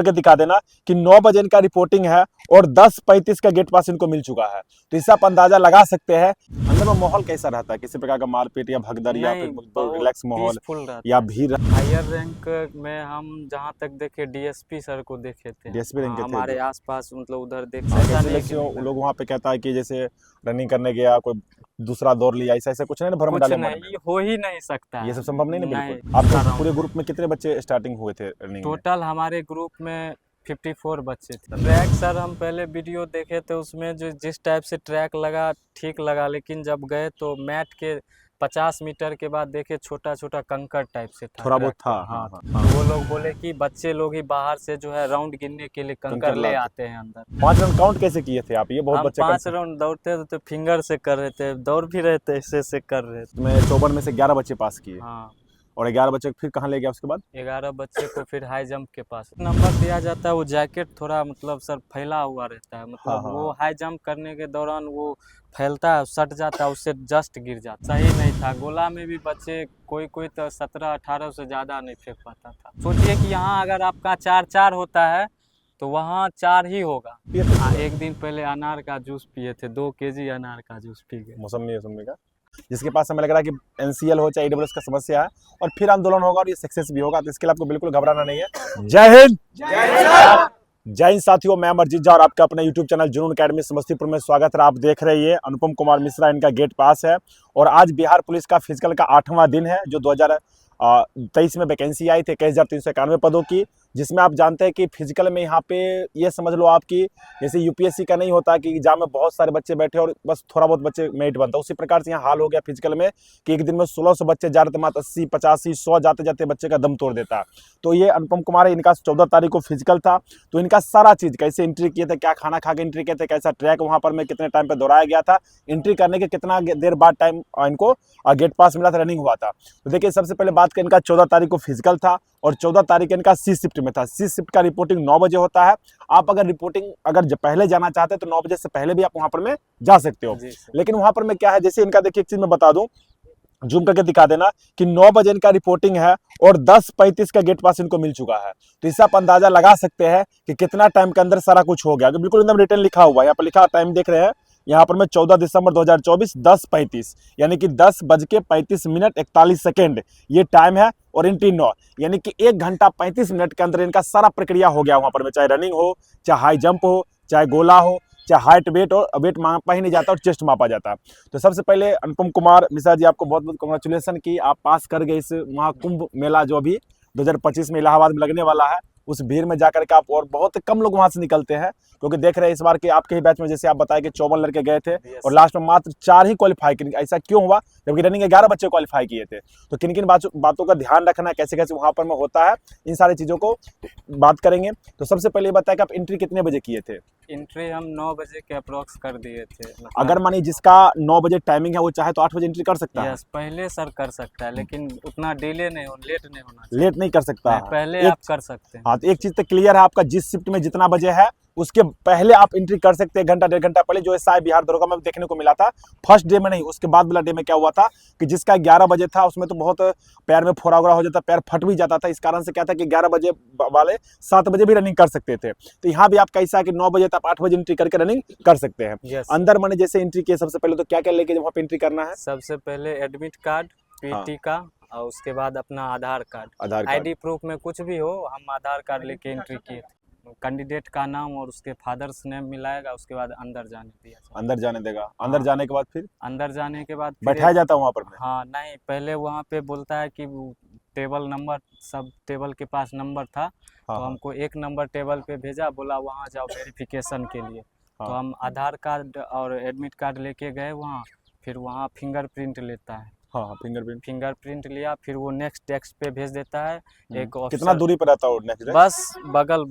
करके दिखा देना कि 9 बजे इनका रिपोर्टिंग है और 10:35 का गेट पास इनको मिल चुका है। तो इससे आप अंदाजा लगा सकते हैं अंदर में माहौल कैसा रहता है, किसी प्रकार का मारपीट या भगदड़ या फिर रिलैक्स माहौल या भीड़। हायर रैंक में हम जहाँ तक देखे डीएसपी सर को देखे थे, डीएसपी रैंक के थे हमारे आसपास, मतलब उधर देख लोग वहाँ पे कहता है कि जैसे रनिंग करने गया कोई दूसरा दौर लिया, ऐसा ऐसा कुछ नहीं ना, भर में डाले मन में? हो ही नहीं सकता, ये सब संभव नहीं ना बिल्कुल। आपके पूरे ग्रुप में कितने बच्चे स्टार्टिंग हुए थे रनिंग? टोटल हमारे ग्रुप में 54 बच्चे थे। ट्रैक सर हम पहले वीडियो देखे थे, उसमें जो जिस टाइप से ट्रैक लगा ठीक लगा, लेकिन जब गए तो मैट के 50 मीटर के बाद देखे छोटा छोटा कंकर टाइप से था, थोड़ा बहुत था। हाँ। वो लोग बोले कि बच्चे लोग ही बाहर से जो है राउंड गिनने के लिए कंकर ले आते हैं अंदर। 5 राउंड काउंट कैसे किए थे आप? ये बहुत बच्चे 5 राउंड दौड़ते थे तो फिंगर से कर रहे थे, दौड़ भी रहे थे, ऐसे कर रहे थे। मैं 54 में से 11 बच्चे पास किए। हाँ। और 11 बच्चे फिर कहाँ ले गया उसके बाद? 11 बच्चे को फिर हाई जंप के पास नंबर दिया जाता है। वो जैकेट थोड़ा मतलब सर फैला हुआ रहता है, मतलब वो हाई जंप करने के दौरान वो फैलता है, सट जाता है, उससे जस्ट गिर जाता। सही नहीं था। गोला में भी बच्चे कोई तो 17-18 से ज़्यादा नहीं फेंक पाता था। सोचिए कि यहाँ अगर आपका 4-4 होता है तो वहाँ 4 ही होगा। एक दिन पहले अनार का जूस पिए थे, 2 केजी अनार का जूस पी गए। मौसमी का, जिसके पास हमें लग रहा है कि एनसीएल हो चाहे ईडब्ल्यूएस का समस्या है और फिर आंदोलन होगा और ये सक्सेस भी होगा। तो इसके लिए आपको बिल्कुल घबराना नहीं है। जय हिंद, जय हिंद साथियों, मैं अमरजीत झा और आपका अपने YouTube चैनल जुनून अकेडमी समस्तीपुर में स्वागत है। आप देख रहे हैं अनुपम कुमार मिश्रा, इनका गेट पास है और आज बिहार पुलिस का फिजिकल का 8वां दिन है, जो 2023 में वैकेंसी आई थी 21,391 पदों की, जिसमें आप जानते हैं कि फिजिकल में यहाँ पे ये समझ लो आपकी जैसे यूपीएससी का नहीं होता कि एग्जाम में बहुत सारे बच्चे बैठे और बस थोड़ा बहुत बच्चे मेरिट बनता, उसी प्रकार से यहाँ हाल हो गया फिजिकल में कि एक दिन में 1600 बच्चे जा रहे थे, मात्र 80, 85, 100 जाते जाते बच्चे का दम तोड़ देता। तो ये अनुपम कुमार है, इनका 14 तारीख को फिजिकल था। तो इनका सारा चीज़ कैसे एंट्री किए थे, क्या खाना खा के एंट्री किए थे, कैसा ट्रैक वहाँ पर में कितने टाइम पर दौड़ाया गया था, एंट्री करने के कितना देर बाद टाइम इनको गेट पास मिला था, रनिंग हुआ था। तो देखिए सबसे पहले बात करें, इनका 14 तारीख को फिजिकल था और 14 तारीख इनका सी शिफ्ट में था। सी शिफ्ट का रिपोर्टिंग 9 बजे होता है। आप अगर रिपोर्टिंग पहले जाना चाहते हैं तो 9 बजे से पहले भी आप वहां पर में जा सकते हो। लेकिन वहां पर में क्या है, जैसे इनका देखिए एक चीज मैं बता दूं, जूम करके दिखा देना कि 9 बजे इनका रिपोर्टिंग है और 10:35 का गेट पास इनको मिल चुका है। तो इससे आप अंदाजा लगा सकते हैं कि कितना टाइम के अंदर सारा कुछ हो गया। बिल्कुल एकदम रिटर्न लिखा हुआ है, यहाँ पर लिखा टाइम देख रहे हैं, यहाँ पर मैं 14 दिसंबर 2024 10:35 यानी कि 10:35 41 सेकेंड ये टाइम है और एंट्री 9 यानी कि 1 घंटा 35 मिनट के अंदर इनका सारा प्रक्रिया हो गया वहां पर में, चाहे रनिंग हो, चाहे हाई जंप हो, चाहे गोला हो, चाहे हाइट वेट, और वेट मापा ही नहीं जाता और चेस्ट मापा जाता। तो सबसे पहले अनुपम कुमार मिश्रा जी, आपको बहुत बहुत कांग्रेचुलेसन कि आप पास कर गए इस महाकुंभ मेला जो अभी 2025 में इलाहाबाद में लगने वाला है। उस भीड़ में जाकर के आप, और बहुत कम लोग वहां से निकलते हैं क्योंकि देख रहे हैं इस बार के आपके ही बैच में जैसे आप बताए कि 54 लड़के गए थे और लास्ट में मात्र 4 ही क्वालिफाई किए। ऐसा क्यों हुआ जबकि रनिंग 11 बच्चे क्वालिफाई किए थे? तो किन किन बातों का ध्यान रखना है, कैसे कैसे वहां पर में होता है, इन सारी चीजों को बात करेंगे। तो सबसे पहले ये बताया कि आप एंट्री कितने बजे किए थे? एंट्री हम 9 बजे के अप्रोक्स कर दिए थे। अगर मानिए जिसका 9 बजे टाइमिंग है वो चाहे तो 8 बजे एंट्री कर सकता है? पहले सर कर सकता है, लेकिन उतना डिले नहीं हो, लेट नहीं होना चाहिए। लेट नहीं कर सकता है, पहले आप कर सकते हैं। हाँ, तो एक चीज तो क्लियर है, आपका जिस शिफ्ट में जितना बजे है उसके पहले आप एंट्री कर सकते हैं, 1 घंटा 1.5 घंटा पहले, जो एसआई बिहार दरोगा में देखने को मिला था। फर्स्ट डे में नहीं, उसके बाद वाला डे में क्या हुआ था कि जिसका 11 बजे था उसमें तो बहुत पैर में फोड़ा हो जाता, पैर फट भी जाता था। इस कारण से क्या था कि 11 बजे वाले 7 बजे भी रनिंग कर सकते थे। तो यहाँ भी आप कैसा है कि 9 बजे तक 8 बजे एंट्री करके रनिंग कर सकते हैं। अंदर मैंने जैसे एंट्री किए, सबसे पहले तो क्या क्या लेके वहाँ पे एंट्री करना है? सबसे पहले एडमिट कार्ड, पीटी का, और उसके बाद अपना आधार कार्ड। आईडी प्रूफ में कुछ भी हो, हम आधार कार्ड लेके एंट्री किए थे। कैंडिडेट का नाम और उसके फादर्स नेम मिलाएगा, उसके बाद अंदर जाने दिया। अंदर जाने देगा? अंदर जाने के बाद फिर अंदर जाने के बाद बैठाया जाता है वहाँ पर? हाँ नहीं, पहले वहाँ पे बोलता है कि टेबल नंबर, सब टेबल के पास नंबर था। तो हमको 1 नंबर टेबल पे भेजा, बोला वहाँ जाओ वेरिफिकेशन के लिए। तो हम आधार कार्ड और एडमिट कार्ड लेके गए वहाँ। फिर वहाँ फिंगरप्रिंट लेता है। हाँ, फिंगरप्रिंट लिया, फिर वो नेक्स्ट डेस्क पे भेज देता है। एक कितना दूरी पर रहता है नेक्स्ट डेस्क? बस बगल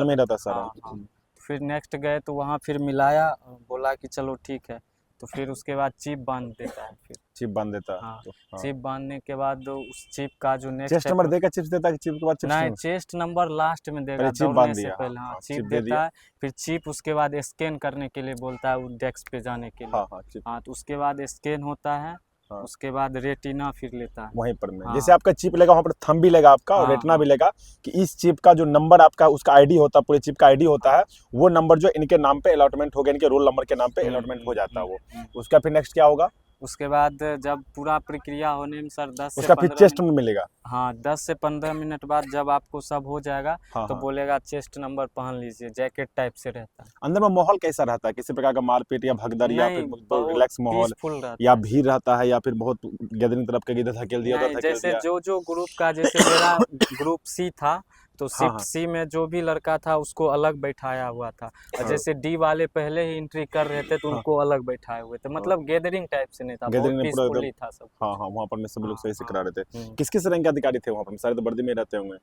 में ही रहता है सारा। फिर नेक्स्ट गए तो वहाँ फिर मिलाया, बोला कि चलो ठीक है। तो फिर उसके बाद चिप बांध देता है। फिर चिप बांध देता है। हाँ, चिप बांधने के बाद उस चिप का जो नेक्स्ट चेस्ट नंबर देकर चिप देता है, चिप के बाद नहीं, चेस्ट नंबर लास्ट में देगा, चिप बांध दिया। पहले हाँ, चिप देता है। फिर चिप उसके बाद स्कैन करने के लिए बोलता है, डेस्क पे जाने के लिए। हाँ, तो उसके बाद स्कैन होता है, हाँ। उसके बाद रेटिना फिर लेता है। वहीं पर में हाँ। जैसे आपका चिप लेगा वहाँ पर थंब भी लेगा आपका और हाँ, रेटिना हाँ। भी लेगा कि इस चिप का जो नंबर आपका उसका आईडी होता है, पूरे चिप का आईडी होता है, वो नंबर जो इनके नाम पे अलॉटमेंट हो गया, इनके रोल नंबर के नाम पे अलॉटमेंट हो जाता है वो। उसका फिर नेक्स्ट क्या होगा? उसके बाद जब पूरा प्रक्रिया होने में सर 10 से उसका फिर 15 चेस्ट मिनट, में मिलेगा। हाँ 10 से 15 मिनट बाद जब आपको सब हो जाएगा हाँ तो हाँ। बोलेगा चेस्ट नंबर पहन लीजिए, जैकेट टाइप से रहता है। अंदर में माहौल कैसा रहता है? किसी प्रकार का मारपीट या भगदड़ या फिर नहीं, बहुत बहुत रिलैक्स माहौल पीसफुल रहता या है। भीड़ रहता है या फिर बहुत गैदरिंग तरफ के इधर धकेल दिया उधर नहीं, धकेल जैसे दिया? जो ग्रुप का, जैसे मेरा ग्रुप सी था, तो हाँ शिफ्ट हाँ। सी में जो भी लड़का था उसको अलग बैठाया हुआ था, और हाँ। जैसे डी वाले पहले ही एंट्री कर रहे थे तो हाँ। उनको अलग बैठाए हुए थे। मतलब गैदरिंग टाइप से नहीं था, बहुत गैदरिंग में पूरा पीसफुली था सब हाँ कुछ। हाँ, वहाँ पर में सब लोग हाँ, सही से हाँ। करा रहे थे। किस किस रैंक के अधिकारी थे वहाँ पर? सारे तो वर्दी में रहते होंगे।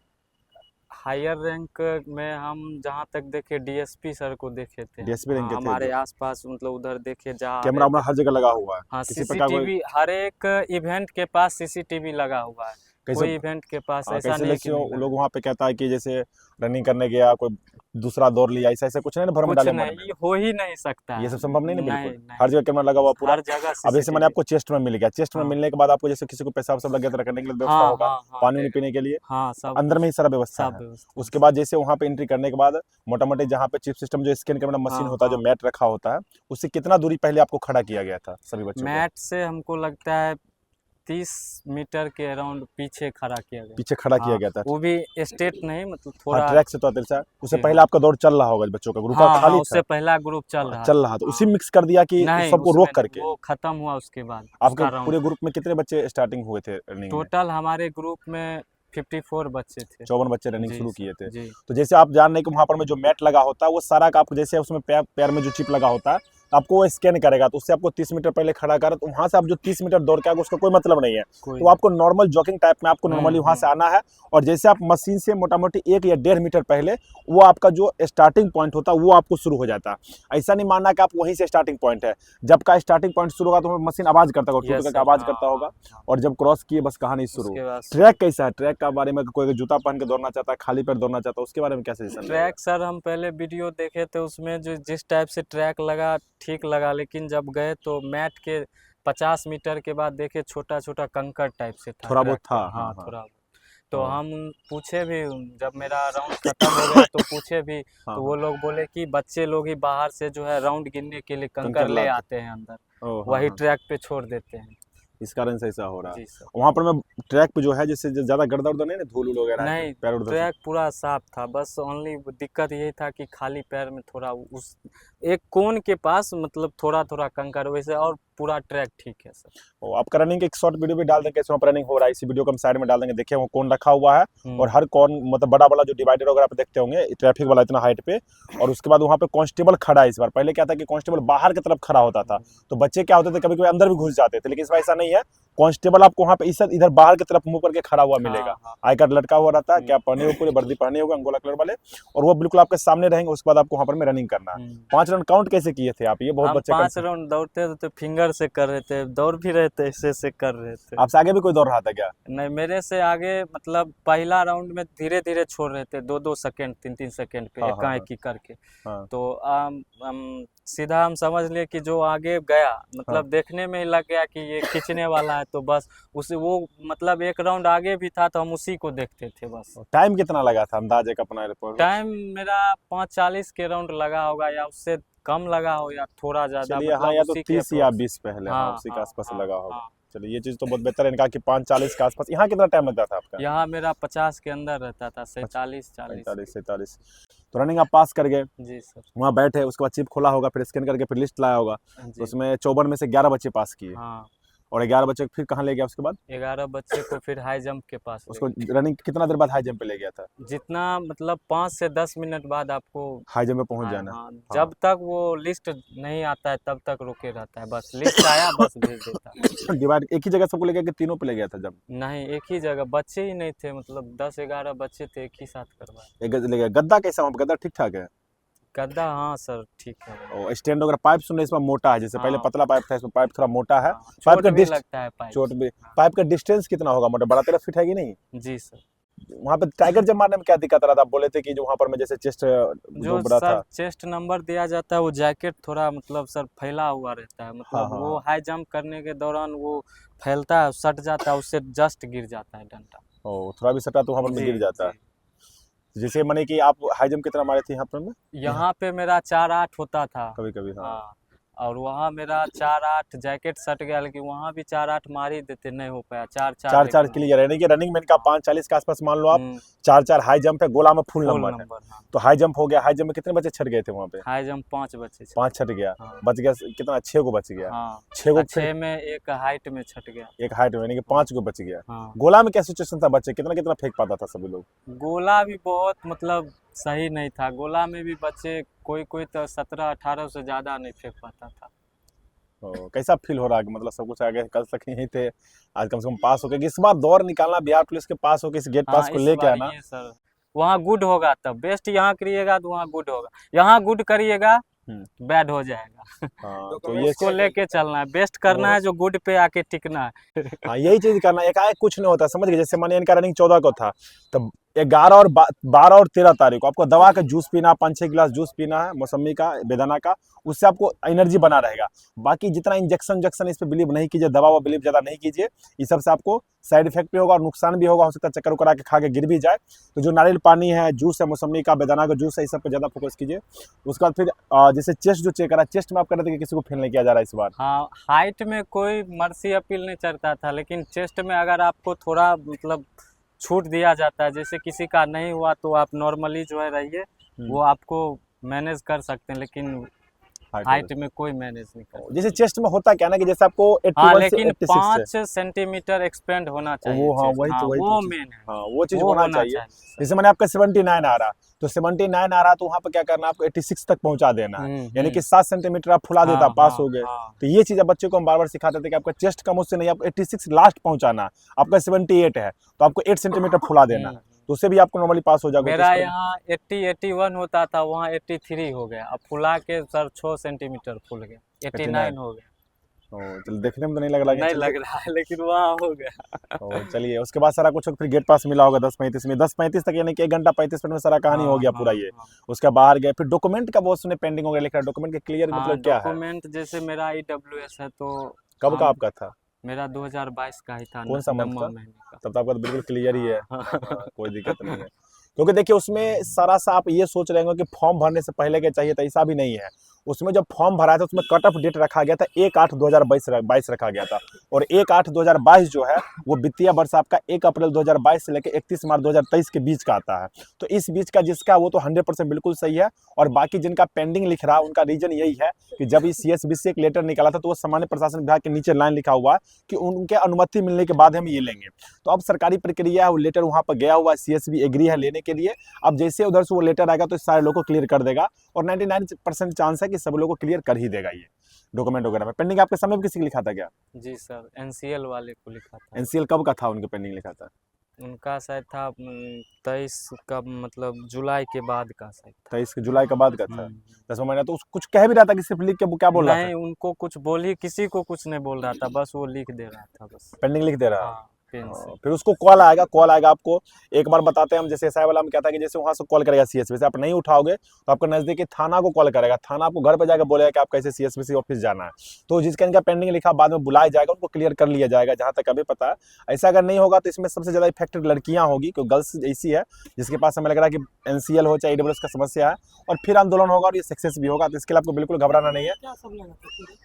हायर रैंक में हम जहाँ तक देखे डीएसपी सर को देखे थे। डीएसपी रैंक हाँ, के थे हमारे जो आसपास मतलब उधर देखे जहाँ आ कैमरा रहे वैमरा थे। हर जगह लगा हुआ है, हाँ, किसी प्रकार कोई सीसीटीवी हर एक इवेंट के पास सीसीटीवी लगा हुआ है। कैसे? कोई इवेंट के पास हाँ, ऐसा कैसे नहीं है कि नहीं लगा। लोग वहाँ पे कहता है कि जैसे रनिंग करने गया कोई दूसरा दौड़ लिया, ऐसा ऐसा कुछ नहीं ना भ्रम कुछ डाले मन में? नहीं, हो ही नहीं सकता ये है। सब संभव नहीं ना बिल्कुल। नहीं, हर जगह कैमरा लगा हुआ पूरा। हर जगह अब जैसे मैंने सीसीटीवी। आपको चेस्ट में मिल गया, चेस्ट में हाँ, मिलने के बाद आपको जैसे किसी को पेशाब सब लग गया तो रखने के लिए व्यवस्था हाँ, होगा, हाँ, हाँ, पानी वानी पीने के लिए हाँ, सब अंदर में ही सारा व्यवस्था सब है। व्यवस्था। उसके बाद जैसे वहाँ पे एंट्री करने के बाद मोटा मोटी जहाँ पे चिप सिस्टम जो स्कैन कैमरा मशीन हाँ, होता है, जो हाँ। मैट रखा होता है, उससे कितना दूरी पहले आपको खड़ा किया गया था सभी बच्चों को? मैट से हमको लगता है 30 मीटर के अराउंड पीछे खड़ा किया गया। पीछे खड़ा किया हाँ, गया था। वो भी स्ट्रेट नहीं, मतलब हाँ, थोड़ा। ट्रैक से तो दिल से उससे जी पहले हाँ। आपका दौड़ चल रहा होगा बच्चों का ग्रुप का हाँ, हाँ, खाली उससे था? पहला ग्रुप चल रहा चल था। रहा था, उसी हाँ। मिक्स कर दिया कि नहीं, सबको उसमें रोक नहीं, करके? वो खत्म हुआ उसके बाद आपके उसका राउंड। पूरे ग्रुप में कितने बच्चे स्टार्टिंग हुए थे रनिंग में? टोटल हमारे ग्रुप में 54 बच्चे थे। 54 बच्चे रनिंग जी शुरू सर, किए थे। जी। तो जैसे आप जान रहे हैं कि वहाँ पर में जो मैट लगा होता है वो सारा का आपको जैसे उसमें पैर पैर में जो चिप लगा होता है तो आपको वो स्कैन करेगा, तो उससे आपको 30 मीटर पहले खड़ा करा, तो वहाँ से आप जो 30 मीटर दौड़ के आगे उसका कोई मतलब नहीं है। कोई तो आपको नॉर्मल जॉगिंग टाइप में आपको नॉर्मली वहाँ से आना है, और जैसे आप मशीन से मोटा मोटी 1 या 1.5 मीटर पहले वो आपका जो स्टार्टिंग पॉइंट होता है वो आपको शुरू हो जाता है। ऐसा नहीं मानना कि आप वहीं से स्टार्टिंग पॉइंट है। जब का स्टार्टिंग पॉइंट शुरू होगा तो मशीन आवाज करता होगा, यस टूट सर, करके आवाज हाँ, करता होगा, हाँ। और जब क्रॉस किए बस कहानी शुरू। उसके बाद ट्रैक कैसा है? ट्रैक का बारे में कोई जूता पहन के दौड़ना चाहता है, खाली पैर दौड़ना चाहता है, उसके बारे में क्या सजेशन रहेगा? ट्रैक सर हम पहले वीडियो देखे थे, उसमें जो जिस टाइप से ट्रैक लगा ठीक लगा, लेकिन जब गए तो मैट के 50 मीटर के बाद देखे छोटा छोटा कंकड़ टाइप से था। थोड़ा बहुत ट्रैक था, पे। हाँ हाँ, हाँ थोड़ा बहुत। तो हाँ हम पूछे भी, जब मेरा राउंड खत्म हो गया तो पूछे भी, हाँ तो वो लोग बोले कि बच्चे लोग ही बाहर से जो है राउंड गिनने के लिए कंकड़ कंकड़ ले लाते। आते हैं अंदर, हाँ वही हाँ, ट्रैक पे छोड़ देते हैं। इस कारण से ऐसा हो रहा है। जी सर। वहाँ पर मैं ट्रैक पे जो है जैसे ज्यादा गर्दा उर्दा नहीं ना, धूल वूल वगैरह है, नहीं, पैर उधर से ट्रैक पूरा साफ था, बस ओनली दिक्कत यही था कि खाली पैर में थोड़ा उस एक कोन के पास मतलब थोड़ा थोड़ा कंकड़, वैसे और पूरा ट्रैक ठीक है सर। और आपका रनिंग एक शॉर्ट वीडियो भी डाल देंगे कैसे वहाँ पर रनिंग हो रहा है, इसी वीडियो को हम साइड में डाल देंगे। देखिए वो कौन रखा हुआ है, और हर कौन मतलब बड़ा बड़ा जो डिवाइडर वगैरह पे देखते होंगे ट्रैफिक वाला इतना हाइट पे, और उसके बाद वहाँ पे कांस्टेबल खड़ा है इस बार। पहले क्या था कि कांस्टेबल बाहर की तरफ खड़ा होता था, तो बच्चे क्या होते थे कभी कभी अंदर भी घुस जाते थे, लेकिन इस बार ऐसा नहीं है। कांस्टेबल आपको वहाँ पे इधर बाहर की तरफ मुंह करके खड़ा हुआ मिलेगा, हाँ, हाँ। आई कार्ड लटका हुआ रहता है, क्या पहने हुए पूरे वर्दी पहने हुए अंगोला कलर वाले, और वो बिल्कुल आपके सामने रहेंगे। उसके बाद आपको वहाँ पर में रनिंग करना है। 5 रन काउंट कैसे किए थे आप? ये बहुत हम बच्चे 5 राउंड दौड़ते थे तो फिंगर से कर रहे थे, दौड़ भी रहे थे, ऐसे कर रहे थे। आपसे आगे भी कोई दौड़ रहा था क्या? नहीं, मेरे से आगे मतलब पहला राउंड में धीरे धीरे छोड़ रहे थे, 2-2 सेकंड 3-3 सेकंड पे हाँ, हाँ, एकाएकी करके। हाँ। तो हम सीधा हम समझ लिए कि जो आगे गया मतलब देखने में ही लग गया कि ये खींचने वाला है, तो बस उसे वो मतलब एक राउंड आगे भी था तो हम उसी को देखते थे बस। टाइम कितना लगा था अंदाज एक अपना रिपोर्ट? टाइम मेरा 5:40 के राउंड लगा होगा, या उससे कम लगा हो या थोड़ा ज्यादा, चलिए हाँ, मतलब या तो उसी के 30 या approx। 20 पहले, हाँ हाँ, उसी के हाँ, आसपास हाँ, लगा होगा। हाँ। चलिए ये चीज तो बहुत बेहतर है इनका कि 5:40 के आसपास। यहाँ कितना टाइम लगता था आपका? यहाँ मेरा 50 के अंदर रहता था, 47-40। 45-47। तो रनिंग आप पास कर गए, जी सर। वहाँ बैठे, उसके बाद चिप खोला होगा, फिर स्कैन करके फिर लिस्ट लाया होगा, तो जी। उसमें 54 में से 11 बच्चे पास किए, हाँ, और 11 बच्चे फिर कहाँ ले गया उसके बाद? 11 बच्चे को फिर हाई जंप के पास ले उसको गए। रनिंग कितना देर बाद हाई जंप पे ले गया था? जितना मतलब 5 से 10 मिनट बाद आपको हाई जंप पे पहुंच हाँ, जाना। हाँ, जब तक वो लिस्ट नहीं आता है तब तक रुके रहता है, बस लिस्ट आया बस भेज देता है। डिवाइड एक ही जगह सबको ले गया कि तीनों पे ले गया था जब? नहीं, एक ही जगह, बच्चे ही नहीं थे, मतलब 10-11 बच्चे थे, एक ही साथ करवाए। एक ले गया। गद्दा कैसा वहाँ पे? गद्दा ठीक ठाक है? गद्दा हाँ सर ठीक है। और स्टैंड वगैरह पाइप सुनने इसमें मोटा है, जैसे पहले हाँ। पतला पाइप था, इसमें पाइप थोड़ा मोटा है। हाँ, पाइप चोट का भी डिस्ट लगता है पाइप चोट से। भी। हाँ। पाइप का डिस्टेंस कितना होगा? मोटा 12-13 फीट है कि नहीं? जी सर। वहाँ पे टाइगर जंप मारने में क्या दिक्कत आ रहा था? आप बोले थे कि जो वहाँ पर मैं जैसे चेस्ट जो जो बड़ा सर था। चेस्ट नंबर दिया जाता है वो जैकेट थोड़ा मतलब सर फैला हुआ रहता है, हाँ मतलब हाँ वो हाँ। हाई जंप करने के दौरान वो फैलता है, सट जाता है, उससे जस्ट गिर जाता है डंडा। ओ, थोड़ा भी सटा तो वहाँ पर में जी गिर जाता है। जी। जैसे माने कि आप हाई जंप कितना मारे थे यहाँ पर में? यहाँ पे मेरा 4-8 होता था। कभी कभी हाँ। हाँ, और वहाँ मेरा 4-8 जैकेट सट गया, लेकिन वहाँ भी 4-8 मार ही देते, नहीं हो पाया 4-4 चार चार लेकिन क्लियर यानी कि रनिंग मैन का हाँ। 5:40 के आसपास मान लो आप। हम्म, 4 हाई जंप है, गोला में फुल फुल नंबर है। नंबर हाँ। तो हाई जंप हो गया, हाई जंप में कितने बच्चे छट गए थे वहाँ पे? हाई जंप 5 बच्चे थे। 5 छट गया। हाँ बच गया कितना? 6 को बच गया। हाँ। 6 को फिर 6 में एक हाइट में छट गया। एक हाइट में यानी कि हाँ 5 को बच गया। हाँ। गोला में क्या सिचुएशन था? बच्चे कितना कितना फेंक पाता था सभी लोग? गोला भी बहुत मतलब सही नहीं था, गोला में भी बच्चे कोई कोई तो 17-18 से ज़्यादा नहीं फेंक पाता था। तो कैसा फील हो रहा है कि मतलब सब कुछ आगे कल तक यहीं थे, आज कम से कम पास हो गए? कि इस बार दौड़ निकालना बिहार पुलिस के पास हो के इस गेट पास हाँ को इस लेके बार आना। ये सर वहाँ गुड होगा, तब बेस्ट यहाँ करिएगा तो वहाँ गुड होगा, यहाँ गुड करिएगा हम्म। बैड हो जाएगा। हाँ तो ये उसको लेके चलना है, बेस्ट करना है, जो गुड पे आके टिकना है। हाँ यही चीज करना है। एकाएक कुछ नहीं होता, समझ गए? जैसे मानिए इनका रनिंग 14 को था, तो 11 और 12 और 13 तारीख को आपको दवा का जूस पीना, 5-6 गिलास जूस पीना है, मौसमी का, बेदाना का। उससे आपको एनर्जी बना रहेगा। बाकी जितना इंजेक्शन इस पे बिलीव नहीं कीजिए, दवा व बिलीव ज्यादा नहीं कीजिए। इस सबसे आपको साइड इफेक्ट भी होगा और नुकसान भी होगा, हो सकता है चक्कर उकर आके खा के गिर भी जाए। तो जो नारियल पानी है, जूस है, मौसमी का, बेदाना का जूस है, इस सब पे ज्यादा फोकस कीजिए। उसके बाद फिर जैसे चेस्ट जो चेक करा, चेस्ट में आप कर रहे थे कि किसी को फील नहीं किया जा रहा है इस बार? हाँ हाइट में कोई मर्सी अपील नहीं चलता था, लेकिन चेस्ट में अगर आपको थोड़ा मतलब छूट दिया जाता है, जैसे किसी का नहीं हुआ तो आप नॉर्मली जो है रहिए, वो आपको मैनेज कर सकते हैं, लेकिन हाइट में कोई मैनेज नहीं कर सकता। जैसे चेस्ट में होता क्या ना कि जैसे आपको हाँ 81 से लेकिन 86 से 5 सेंटीमीटर एक्सपेंड होना चाहिए वो, हाँ चेस्ट। वही हाँ तो वही वो तो मेन है, हाँ वो चीज वो होना होना चाहिए। चाहिए। जैसे मैंने आपका 79 आ रहा, तो 79 आ रहा तो वहां पर क्या करना है, आपको 86 तक पहुंचा देना है। यानी कि 7 सेंटीमीटर आप फुला देता, हाँ पास हाँ हो गए। हाँ। तो ये चीज बच्चे को हम बार बार सिखाते थे कि आपका चेस्ट कम उससे नहीं, आपको 86 लास्ट पहुंचाना। आपका 78 है तो आपको 8 सेंटीमीटर फुला देना है, तो उससे भी आपको नॉर्मली पास हो जाएगा। मेरा यहाँ 80-81 होता था, वहाँ 83 हो गया, अब फुला के सर 6 सेंटीमीटर फुल गया, 89 हो गया। चलो देखने में तो नहीं लग रहा, नहीं लग रहा है लेकिन वहाँ हो गया। चलिए उसके बाद सारा कुछ फिर गेट पास मिला होगा 10:35 में, 10:35 तक यानी कि 1 घंटा 35 मिनट में सारा कहानी हो हाँ गया पूरा हाँ ये। हाँ। उसके बाहर गए, फिर डॉक्यूमेंट का बहुत सुने पेंडिंग हो गया, लिख रहा है डॉक्यूमेंट के क्लियर हाँ मतलब क्या है? डॉक्यूमेंट जैसे मेरा IWS है तो कब का हम आपका था? मेरा 2022 का ही था, कौन सा मंथ नवंबर का? महीने का। तब तो आपका तो बिल्कुल क्लियर ही है। हाँ हाँ। कोई दिक्कत नहीं है। क्योंकि देखिए उसमें सारा सा आप ये सोच रहे होंगे कि फॉर्म भरने से पहले क्या चाहिए था, ऐसा भी नहीं है। उसमें जब फॉर्म भरा था उसमें कट ऑफ डेट रखा गया था 1/8/2022 रखा गया था। और 1/8/2022 जो है वो वित्तीय वर्ष आपका 1 अप्रैल 2022 से लेकर 31 मार्च 2023 के बीच का आता है। तो इस बीच का जिसका वो तो 100% बिल्कुल सही है। और बाकी जिनका पेंडिंग लिख रहा है उनका रीजन यही है कि जब इस CSB से एक लेटर निकाला था तो वो सामान्य प्रशासन विभाग के नीचे लाइन लिखा हुआ है कि उनके अनुमति मिलने के बाद हम ये लेंगे। तो अब सरकारी प्रक्रिया है, वो लेटर वहां पर गया हुआ है, CSB एग्री है लेने के लिए। अब जैसे उधर से वो लेटर आएगा तो सारे लोगों को क्लियर कर देगा और 99% चांस है कि सब लोगों को क्लियर कर ही देगा ये डॉक्यूमेंट वगैरह में। पेंडिंग आपके समय किसी को लिखा था क्या? जी सर NCL वाले को लिखा था। NCL कब का था उनके पेंडिंग लिखा था? उनका शायद था 23 का, मतलब जुलाई के बाद का शायद था। 23 जुलाई का बाद का था। हम्म। 10वां महीना तो कुछ कह भी रहा था कि सिर्फ लिख के वो क्या बोल रहा था? नहीं उनको कुछ बोल ही, किसी को कुछ नहीं बोल रहा था, बस वो लिख दे रहा था बस। पेंडिंग लिख दे रहा है। हाँ पेन से। फिर उसको कॉल आएगा आपको। एक बार बताते हैं हम, जैसे SI वाला में क्या था कि जैसे वहां से कॉल करेगा CSB से, आप नहीं उठाओगे तो आपको नजदीकी थाना को कॉल करेगा, थाना आपको घर पे जाकर बोलेगा कि आप कैसे CSB ऑफिस जाना है। तो जिसका इनका पेंडिंग लिखा बाद में बुलाया जाएगा, उनको क्लियर कर लिया जाएगा जहां तक अभी पता है। ऐसा अगर नहीं होगा तो इसमें सबसे ज्यादा इफेक्टेड लड़कियां होगी, क्योंकि गर्ल्स ऐसी है जिसके पास हमें लग रहा है कि NCL हो चाहे AWS का समस्या है, और फिर आंदोलन होगा और ये सक्सेस भी होगा। तो इसके लिए आपको बिल्कुल घबराना नहीं है।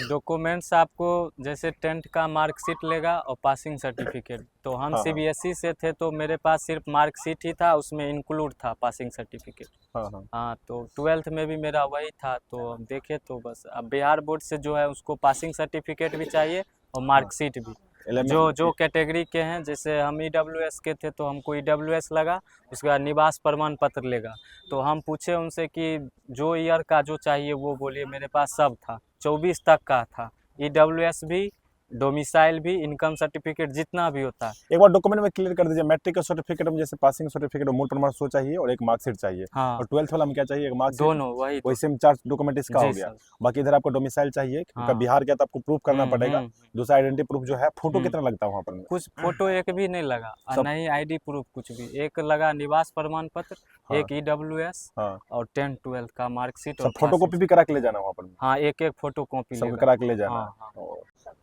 डॉक्यूमेंट्स आपको जैसे 10th का मार्कशीट लेगा और पासिंग सर्टिफिकेट। तो हम हाँ, CBSE से थे तो मेरे पास सिर्फ मार्कशीट ही था, उसमें इंक्लूड था पासिंग सर्टिफिकेट। हाँ हाँ हाँ तो 12th में भी मेरा वही था, तो हम देखे तो बस अब बिहार बोर्ड से जो है उसको पासिंग सर्टिफिकेट भी चाहिए और मार्कशीट भी। जो कैटेगरी के हैं, जैसे हम EWS के थे तो हमको EWS लगा, उसके बाद निवास प्रमाण पत्र लेगा। तो हम पूछे उनसे कि जो ईयर का जो चाहिए वो बोलिए, मेरे पास सब था, 24 तक का था। EWS भी, डोमिसाइल भी, इनकम सर्टिफिकेट जितना भी होता है। एक बार डॉक्यूमेंट में क्लियर कर दीजिए, मैट्रिक का सर्टिफिकेट में जैसे पासिंग सर्टिफिकेट और मूल प्रमाण पत्र चाहिए और एक मार्कशीट चाहिए, हाँ और 12th वाला में क्या चाहिए, एक मार्कशीट, दोनों वही तो। वैसे में 4 डॉक्यूमेंट इसका हो जी गया। सर। बाकी इधर आपको डोमिसाइल चाहिए, क्योंकि हाँ। बिहार गया तो आपको प्रूफ करना पड़ेगा। दूसरा आइडेंटिटी प्रूफ जो है, फोटो हम्म। कितना लगता है वहाँ पर? कुछ फोटो एक भी नहीं लगा और सब- नहीं आईडी प्रूफ कुछ भी। एक लगा निवास प्रमाण पत्र, हाँ। एक EWS हाँ, और 10 12 का मार्कशीट सब और फोटो कॉपी भी करा के ले जाना वहाँ पर, हाँ एक एक फोटो कॉपी सब लेगा। करा के ले जाना। हाँ हाँ।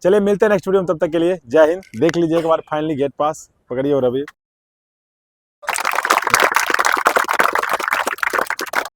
चलिए मिलते हैं नेक्स्ट वीडियो में, तब तक के लिए जय हिंद। देख लीजिए एक बार फाइनली गेट पास पकड़िए और अभी